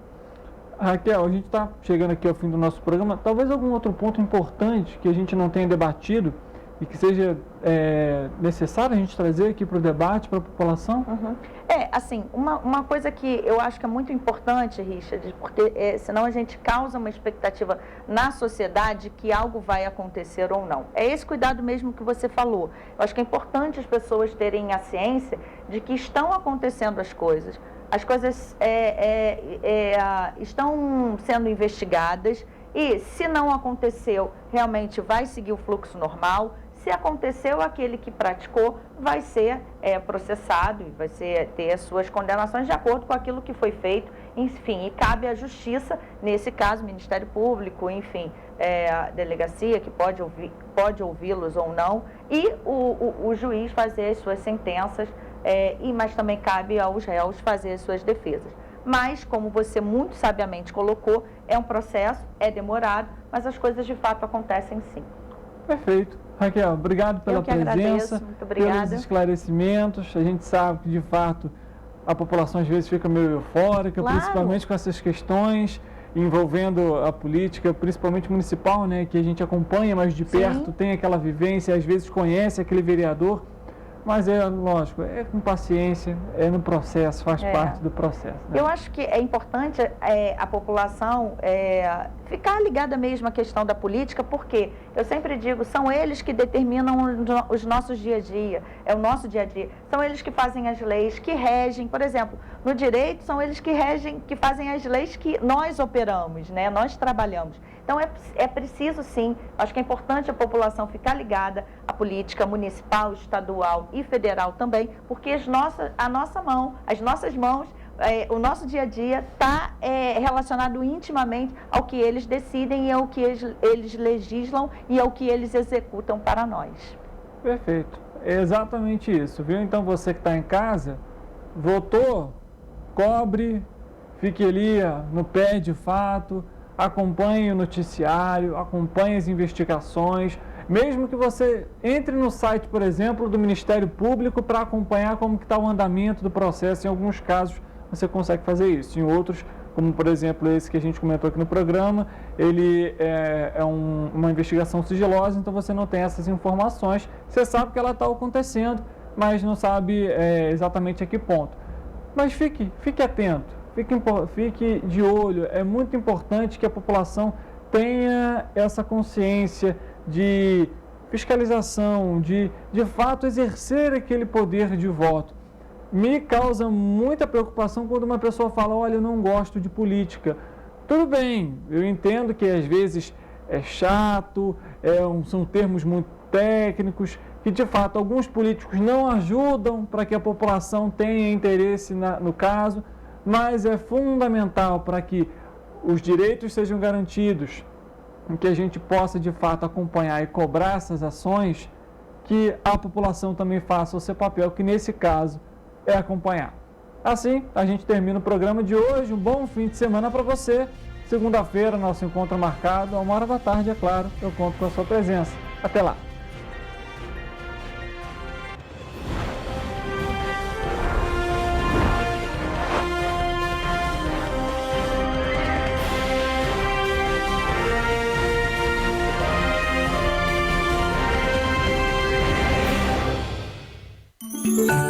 Raquel, a gente está chegando aqui ao fim do nosso programa. Talvez algum outro ponto importante que a gente não tenha debatido e que seja necessário a gente trazer aqui para o debate, para a população? Assim, uma coisa que eu acho que é muito importante, Richard, porque senão a gente causa uma expectativa na sociedade que algo vai acontecer ou não. É esse cuidado mesmo que você falou. Eu acho que é importante as pessoas terem a ciência de que estão acontecendo as coisas. As coisas estão sendo investigadas e, se não aconteceu, realmente vai seguir o fluxo normal. Se aconteceu, aquele que praticou vai ser processado e vai ter as suas condenações de acordo com aquilo que foi feito. Enfim, e cabe à Justiça, nesse caso, Ministério Público, enfim, a delegacia que pode ouvi-los ou não, e o juiz fazer as suas sentenças. Mas também cabe aos réus fazer as suas defesas. Mas, como você muito sabiamente colocou, é um processo, é demorado, mas as coisas de fato acontecem sim. Perfeito. Raquel, obrigado pela presença, agradeço, muito obrigada. Pelos esclarecimentos. A gente sabe que, de fato, a população às vezes fica meio eufórica, claro, principalmente com essas questões envolvendo a política, principalmente municipal, né, que a gente acompanha mais de perto, sim, tem aquela vivência, às vezes conhece aquele vereador. Mas lógico, é com paciência, é no processo, faz parte do processo. Né? Eu acho que é importante a população ficar ligada mesmo à questão da política, porque eu sempre digo, são eles que determinam os nossos dia a dia, é o nosso dia a dia. São eles que fazem as leis, que regem, por exemplo, no direito são eles que regem, que fazem as leis que nós operamos, né? Nós trabalhamos. Então, é preciso, sim, acho que é importante a população ficar ligada à política municipal, estadual e federal também, porque as nossas mãos, o nosso dia a dia está relacionado intimamente ao que eles decidem e ao que eles legislam e ao que eles executam para nós. Perfeito. É exatamente isso, viu? Então, você que está em casa, votou, cobre, fique ali no pé de fato, acompanhe o noticiário, acompanhe as investigações, mesmo que você entre no site, por exemplo, do Ministério Público para acompanhar como que está o andamento do processo. Em alguns casos você consegue fazer isso, em outros, como por exemplo esse que a gente comentou aqui no programa, ele é uma investigação sigilosa, então você não tem essas informações, você sabe que ela está acontecendo, mas não sabe exatamente a que ponto. Mas fique atento. Fique de olho, é muito importante que a população tenha essa consciência de fiscalização, de fato exercer aquele poder de voto. Me causa muita preocupação quando uma pessoa fala, olha, eu não gosto de política. Tudo bem, eu entendo que às vezes é chato, são termos muito técnicos, que de fato alguns políticos não ajudam para que a população tenha interesse no caso, mas é fundamental para que os direitos sejam garantidos, que a gente possa de fato acompanhar e cobrar essas ações, que a população também faça o seu papel, que nesse caso é acompanhar. Assim, a gente termina o programa de hoje. Um bom fim de semana para você. Segunda-feira, nosso encontro marcado, à 13h, é claro, eu conto com a sua presença. Até lá! Música